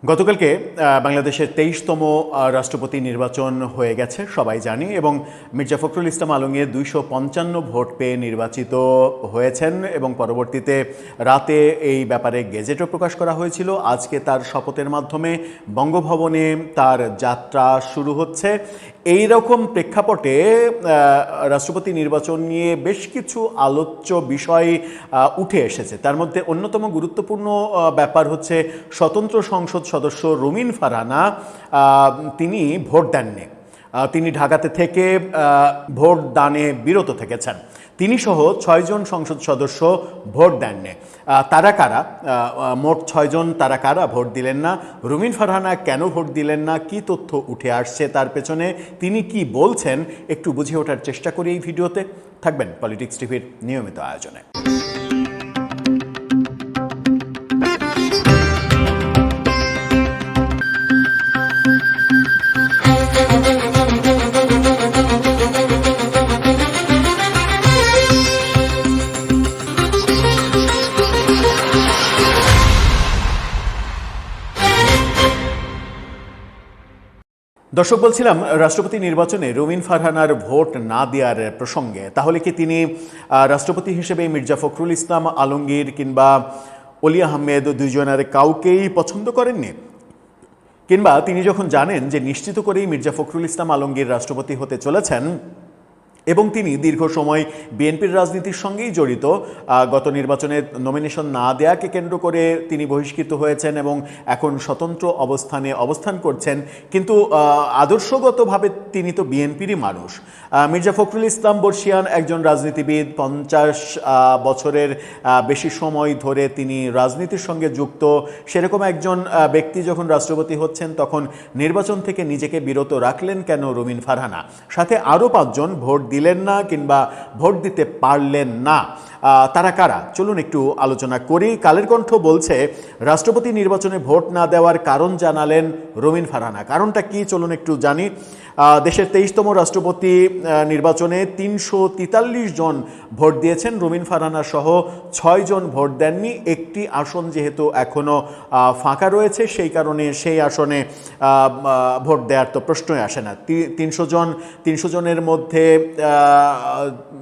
গতকালকে বাংলাদেশের ২৩তম রাষ্ট্রপতি নির্বাচন হয়ে গেছে সবাই জানি, এবং মির্জা ফখরুল ইসলাম আলমগীর ২৫৫ ভোট পেয়ে নির্বাচিত হয়েছেন এবং পরবর্তীতে রাতে এই ব্যাপারে গেজেটও প্রকাশ করা হয়েছিল। আজকে তার শপথের মাধ্যমে বঙ্গভবনে তার যাত্রা শুরু হচ্ছে। এই রকম প্রেক্ষাপটে রাষ্ট্রপতি নির্বাচন নিয়ে বেশ কিছু আলোচ্য বিষয় উঠে এসেছে। তার মধ্যে অন্যতম গুরুত্বপূর্ণ ব্যাপার হচ্ছে স্বতন্ত্র সংসদ সদস্য রুমিন ফারহানা তিনি ভোট দেননি। তিনি ঢাকাতে থেকে ভোট দানে বিরত থেকেছেন। তিনি সহ ৬ জন সংসদ সদস্য ভোট দেননি। তারা কারা? মোট ৬ জন তারা কারা ভোট দিলেন না? রুমিন ফারহানা কেন ভোট দিলেন না? কি তথ্য উঠে আসছে তার পেছনে, তিনি কি বলছেন, একটু বুঝে ওঠার চেষ্টা করি এই ভিডিওতে। থাকবেন পলিটিক্স টিভির নিয়মিত আয়োজনে। দর্শক, বলছিলাম রাষ্ট্রপতি নির্বাচনে রুমিন ফারহানার ভোট না দেওয়ার প্রসঙ্গে। তাহলে কি তিনি রাষ্ট্রপতি হিসেবে মির্জা ফখরুল ইসলাম আলমগীর কিংবা অলি আহমেদ দুইজনের কাউকেই পছন্দ করেননি? কিংবা তিনি যখন জানেন যে নিশ্চিত করেই মির্জা ফখরুল ইসলাম আলমগীর রাষ্ট্রপতি হতে চলেছেন এবং তিনি দীর্ঘ সময় বিএনপির রাজনীতির সঙ্গেই জড়িত, গত নির্বাচনে নমিনেশন না দেয়াকে কেন্দ্র করে তিনি বহিষ্কৃত হয়েছেন এবং এখন স্বতন্ত্র অবস্থান করছেন, কিন্তু আদর্শগতভাবে তিনি তো বিএনপিরই মানুষ। মির্জা ফখরুল ইসলাম বর্ষিয়ান একজন রাজনীতিবিদ, ৫০ বছরের বেশি সময় ধরে তিনি রাজনীতির সঙ্গে যুক্ত। সেরকম একজন ব্যক্তি যখন রাষ্ট্রপতি হচ্ছেন তখন নির্বাচন থেকে নিজেকে বিরত রাখলেন কেন রুমিন ফারহানা? সাথে আরও ৫ জন ভোট দিলেন না কিংবা ভোট দিতে পারলেন না। তারা কারা? চলুন একটু আলোচনা করি। কালের কণ্ঠ বলছে রাষ্ট্রপতি নির্বাচনে ভোট না দেওয়ার কারণ জানালেন রুমিন ফারহানা। কারণটা কি চলুন একটু জানি। দেশের ২৩তম রাষ্ট্রপতি নির্বাচনে ৩৪৩ জন ভোট দিয়েছেন। রুমিন ফারহানা সহ ৬ জন ভোট দেননি। একটি আসন যেহেতু এখনও ফাঁকা রয়েছে, সেই কারণে সেই আসনে ভোট দেওয়ার তো প্রশ্নই আসে না। ৩০০ জনের মধ্যে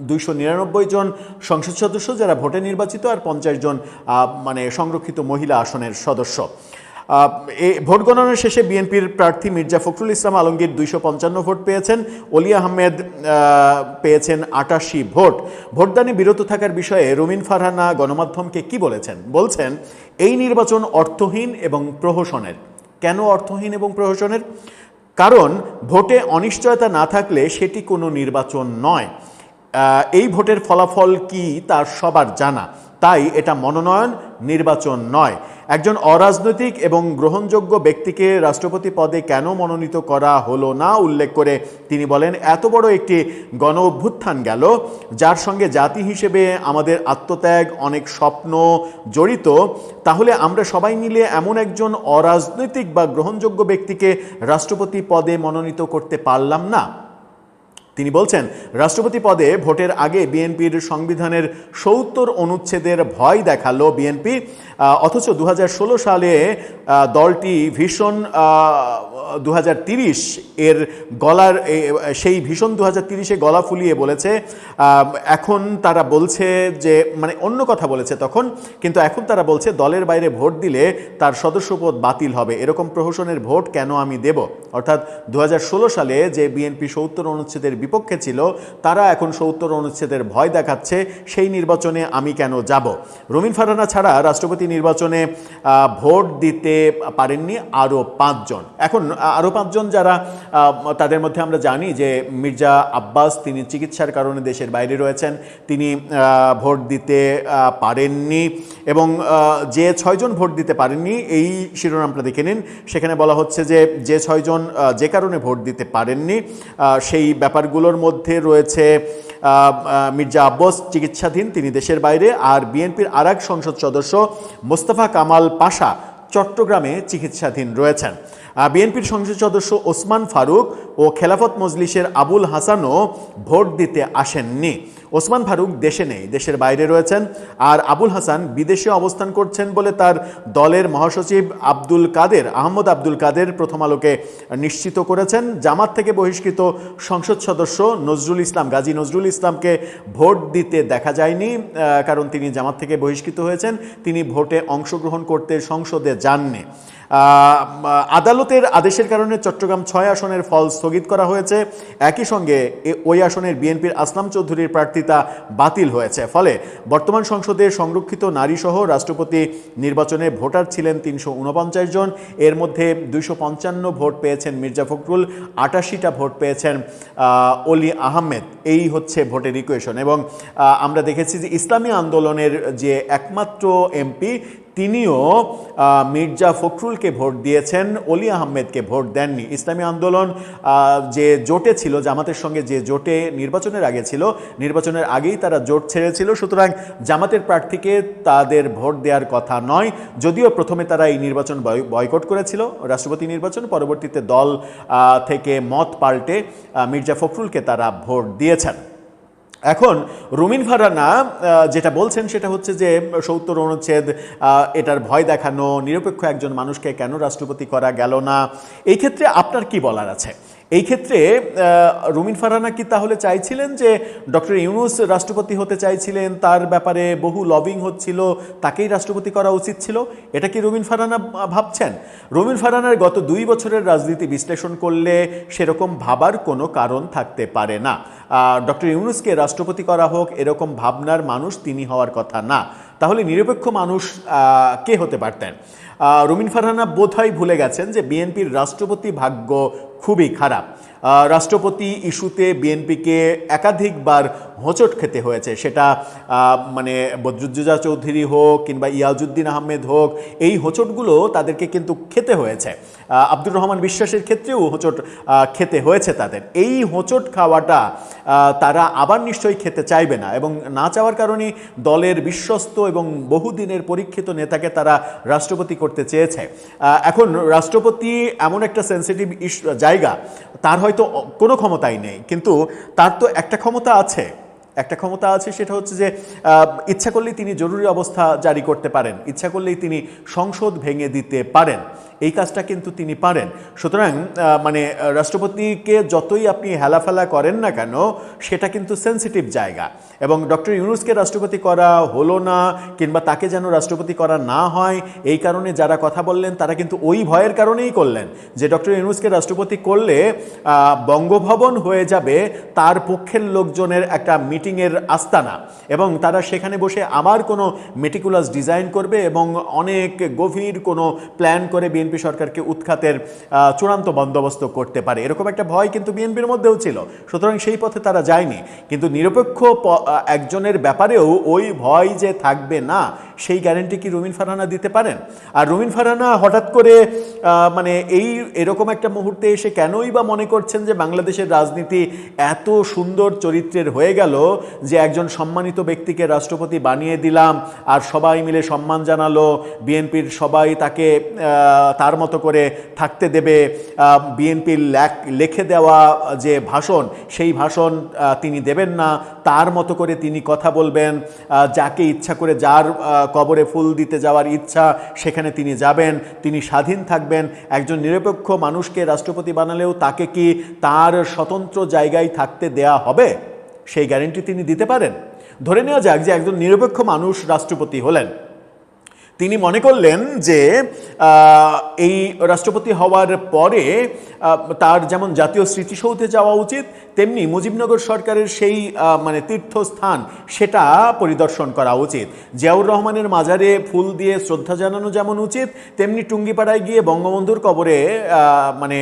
২৯৯ জন সংসদ সদস্য যারা ভোটে নির্বাচিত, আর ৫০ জন মানে সংরক্ষিত মহিলা আসনের সদস্য। এই ভোট গণনার শেষে বিএনপির প্রার্থী মির্জা ফখরুল ইসলাম আলমগীর ২৫৫ ভোট পেয়েছেন। অলি আহমেদ পেয়েছেন ৮৮ ভোট। ভোটদানে বিরত থাকার বিষয়ে রুমিন ফারহানা গণমাধ্যমকে কি বলেছেন? বলছেন, এই নির্বাচন অর্থহীন এবং প্রহসনের। কেন অর্থহীন এবং প্রহসনের? কারণ ভোটে অনিশ্চয়তা না থাকলে সেটি কোনো নির্বাচন নয়। এই ভোটের ফলাফল কি তা সবার জানা, তাই এটা মনোনয়ন, নির্বাচন নয়। একজন অরাজনৈতিক এবং গ্রহণযোগ্য ব্যক্তিকে রাষ্ট্রপতি পদে কেন মনোনীত করা হলো না উল্লেখ করে তিনি বলেন, এত বড় একটি গণ অভ্যুত্থান গেল, যার সঙ্গে জাতি হিসেবে আমাদের আত্মত্যাগ, অনেক স্বপ্ন জড়িত। তাহলে আমরা সবাই মিলে এমন একজন অরাজনৈতিক বা গ্রহণযোগ্য ব্যক্তিকে রাষ্ট্রপতি পদে মনোনীত করতে পারলাম না। তিনি বলছেন, রাষ্ট্রপতি পদে ভোটের আগে বিএনপির সংবিধানের ৭০ অনুচ্ছেদের ভয় দেখালো বিএনপি, অথচ ২০১৬ সালে দলটি ভীষণ ২০৩০ এর গলার সেই ভীষণ ২০৩০-এ গলা ফুলিয়ে বলেছে। এখন তারা বলছে যে, মানে অন্য কথা বলেছে তখন, কিন্তু এখন তারা বলছে দলের বাইরে ভোট দিলে তার সদস্যপদ বাতিল হবে। এরকম প্রহসনের ভোট কেন আমি দেব? অর্থাৎ ২০১৬ সালে যে বিএনপি ৭০ অনুচ্ছেদের বিপক্ষে ছিল, তারা এখন ৭০ অনুচ্ছেদের ভয় দেখাচ্ছে, সেই নির্বাচনে আমি কেন যাব? রুমিন ফারহানা ছাড়া রাষ্ট্রপতি নির্বাচনে ভোট দিতে পারেননি আরও ৫ জন। এখন আরও ৫ জন যারা, তাদের মধ্যে আমরা জানি যে মির্জা আব্বাস, তিনি চিকিৎসার কারণে দেশের বাইরে রয়েছেন, তিনি ভোট দিতে পারেননি। এবং যে ৬ জন ভোট দিতে পারেননি, এই শিরোনামটা দেখে নিন। সেখানে বলা হচ্ছে যে ৬ জন যে কারণে ভোট দিতে পারেননি, সেই ব্যাপারগুলোর মধ্যে রয়েছে মির্জা আব্বাস চিকিৎসাধীন, তিনি দেশের বাইরে, আর বিএনপির আরেক সংসদ সদস্য মোস্তফা কামাল পাশা চট্টগ্রামে চিকিৎসাধীন রয়েছেন। বিএনপির সংসদ সদস্য ওসমান ফারুক ও খেলাফত মজলিসের আবুল হাসানও ভোট দিতে আসেননি। ওসমান ফারুক দেশে নেই, দেশের বাইরে রয়েছেন। আর আবুল হাসান বিদেশে অবস্থান করছেন বলে তার দলের মহাসচিব আহমদ আব্দুল কাদের প্রথম আলোকে নিশ্চিত করেছেন। জামাত থেকে বহিষ্কৃত সংসদ সদস্য গাজী নজরুল ইসলামকে ভোট দিতে দেখা যায়নি, কারণ তিনি জামাত থেকে বহিষ্কৃত হয়েছেন। তিনি ভোটে অংশগ্রহণ করতে সংসদে যাননি। আদালতের আদেশের কারণে চট্টগ্রাম 6 আসনের ফল স্থগিত করা হয়েছে। একই সঙ্গে ওই আসনের বিএনপির আসলাম চৌধুরীর প্রার্থিতা বাতিল হয়েছে। ফলে বর্তমান সংসদে সংরক্ষিত নারীসহ রাষ্ট্রপতি নির্বাচনে ভোটার ছিলেন 349 জন। এর মধ্যে 255 ভোট পেয়েছেন মির্জা ফখরুল, 88টা ভোট পেয়েছেন অলি আহমেদ। এই হচ্ছে ভোটের ইকুয়েশন। এবং আমরা দেখেছি যে ইসলামী আন্দোলনের যে একমাত্র এমপি, তিনিও মির্জা ফখরুলকে ভোট দিয়েছেন, অলি আহমেদকে ভোট দেননি। ইসলামী আন্দোলন যে জোটে ছিল, জামাতের সঙ্গে যে জোটে নির্বাচনের আগে ছিল, নির্বাচনের আগেই তারা জোট ছেড়েছিল। সুতরাং জামাতের প্রার্থীকে তাদের ভোট দেওয়ার কথা নয়, যদিও প্রথমে তারা এই নির্বাচন বয়কট করেছিল, রাষ্ট্রপতি নির্বাচন। পরবর্তীতে দল থেকে মত পাল্টে মির্জা ফখরুলকে তারা ভোট দিয়েছেন। এখন রুমিন ফারহানা যেটা বলছেন সেটা হচ্ছে যে ৭০ অনুচ্ছেদ, এটার ভয় দেখানো, নিরপেক্ষ একজন মানুষকে কেন রাষ্ট্রপতি করা গেল না, এই ক্ষেত্রে আপনার কি বলার আছে? এই ক্ষেত্রে রুমিন ফারহানা কি তাহলে চাইছিলেন যে ডক্টর ইউনূস রাষ্ট্রপতি হতে চাইছিলেন, তার ব্যাপারে বহু লবিং হচ্ছিল, তাকেই রাষ্ট্রপতি করা উচিত ছিল? এটা কি রুমিন ফারহানা ভাবছেন? রুমিন ফারহানার গত 2 বছরের রাজনীতি বিশ্লেষণ করলে সেরকম ভাবার কোনো কারণ থাকতে পারে না। ডক্টর ইউনূসকে রাষ্ট্রপতি করা হোক, এরকম ভাবনার মানুষ তিনি হওয়ার কথা না। তাহলে নিরপেক্ষ মানুষ কে হতে পারতেন? রুমিন ফারহানা বোধহয় ভুলে গেছেন যে বিএনপির রাষ্ট্রপতি ভাগ্য খুবই খারাপ। রাষ্ট্রপতি ইস্যুতে বিএনপিকে একাধিকবার হোঁচট খেতে হয়েছে। সেটা মানে বদরুদ্দোজা চৌধুরী হোক কিংবা ইয়াজউদ্দিন আহমেদ হোক, এই হোঁচটগুলো তাদেরকে কিন্তু খেতে হয়েছে। আব্দুর রহমান বিশ্বাসের ক্ষেত্রেও হোঁচট খেতে হয়েছে তাদের। এই হোঁচট খাওয়াটা তারা আবার নিশ্চয়ই খেতে চাইবে না, এবং না চাওয়ার কারণেই দলের বিশ্বস্ত এবং বহুদিনের পরীক্ষিত নেতাকে তারা রাষ্ট্রপতি করতে চেয়েছে। এখন রাষ্ট্রপতি এমন একটা সেন্সিটিভ জায়গা, তার হয়তো কোনো ক্ষমতাই নেই, কিন্তু তার তো একটা ক্ষমতা আছে, সেটা হচ্ছে যে ইচ্ছা করলেই তিনি জরুরি অবস্থা জারি করতে পারেন, ইচ্ছা করলেই তিনি সংসদ ভেঙে দিতে পারেন। এই কাজটা কিন্তু তিনি পারেন। সুতরাং মানে রাষ্ট্রপতিকে যতই আপনি হেলাফেলা করেন না কেন, সেটা কিন্তু সেন্সিটিভ জায়গা। এবং ডক্টর ইউনূসকে রাষ্ট্রপতি করা হলো না, কিংবা তাকে যেন রাষ্ট্রপতি করা না হয়, এই কারণে যারা কথা বললেন তারা কিন্তু ওই ভয়ের কারণেই করলেন যে ডক্টর ইউনূসকে রাষ্ট্রপতি করলে বঙ্গভবন হয়ে যাবে তার পক্ষের লোকজনের একটা মিটিংয়ের আস্তানা, এবং তারা সেখানে বসে আবার কোনো মেটিকুলাস ডিজাইন করবে এবং অনেক গভীর কোনো প্ল্যান করে বিএনপি সরকারকে উৎখাতের চূড়ান্ত বন্দোবস্ত করতে পারে। এরকম একটা ভয় কিন্তু বিএনপির মধ্যেও ছিল। সুতরাং সেই পথে তারা যায়নি। কিন্তু নিরপেক্ষ একজনের ব্যাপারেও ওই ভয় যে থাকবে না, সেই গ্যারেন্টি কি রুমিন ফারহানা দিতে পারেন? আর রুমিন ফারহানা হঠাৎ করে মানে এরকম একটা মুহূর্তে এসে কেনই বা মনে করছেন যে বাংলাদেশের রাজনীতি এত সুন্দর চরিত্রের হয়ে গেল যে একজন সম্মানিত ব্যক্তিকে রাষ্ট্রপতি বানিয়ে দিলাম, আর সবাই মিলে সম্মান জানালো, বিএনপির সবাই তাকে তার মতো করে থাকতে দেবে, বিএনপির লিখে দেওয়া যে ভাষণ, সেই ভাষণ তিনি দেবেন না, তার মতো করে তিনি কথা বলবেন, যাকে ইচ্ছা করে যার কবরে ফুল দিতে যাওয়ার ইচ্ছা সেখানে তিনি যাবেন, তিনি স্বাধীন থাকবেন। একজন নিরপেক্ষ মানুষকে রাষ্ট্রপতি বানালেও তাকে কি তার স্বতন্ত্র জায়গায় থাকতে দেয়া হবে? সেই গ্যারেন্টি তিনি দিতে পারেন? ধরে নেওয়া যাক যে একজন নিরপেক্ষ মানুষ রাষ্ট্রপতি হলেন, তিনি মনে করলেন যে এই রাষ্ট্রপতি হওয়ার পরে তার যেমন জাতীয় স্মৃতিসৌধে যাওয়া উচিত, তেমনি মুজিবনগর সরকারের সেই মানে তীর্থস্থান সেটা পরিদর্শন করা উচিত। জিয়াউর রহমানের মাজারে ফুল দিয়ে শ্রদ্ধা জানানো যেমন উচিত, তেমনি টুঙ্গিপাড়ায় গিয়ে বঙ্গবন্ধুর কবরে মানে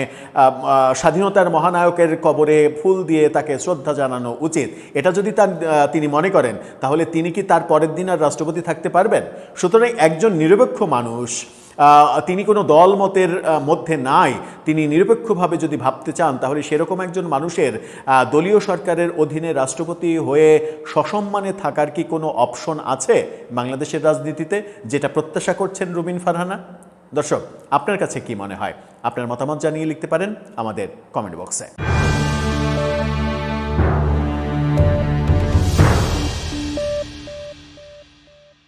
স্বাধীনতার মহানায়কের কবরে ফুল দিয়ে তাকে শ্রদ্ধা জানানো উচিত। এটা যদি তিনি মনে করেন, তাহলে তিনি কি তার পরের দিন আর রাষ্ট্রপতি থাকতে পারবেন? সুতরাং একজন নিরপেক্ষ মানুষ, তিনি কোনো দল মতের মধ্যে নাই, তিনি নিরপেক্ষভাবে যদি ভাবতে চান, তাহলে সেরকম একজন মানুষের দলীয় সরকারের অধীনে রাষ্ট্রপতি হয়ে সসম্মানে থাকার কি কোনো অপশন আছে বাংলাদেশের রাজনীতিতে, যেটা প্রত্যাশা করছেন রুমিন ফারহানা? দর্শক, আপনার কাছে কি মনে হয়? আপনার মতামত জানিয়ে লিখতে পারেন আমাদের কমেন্ট বক্সে।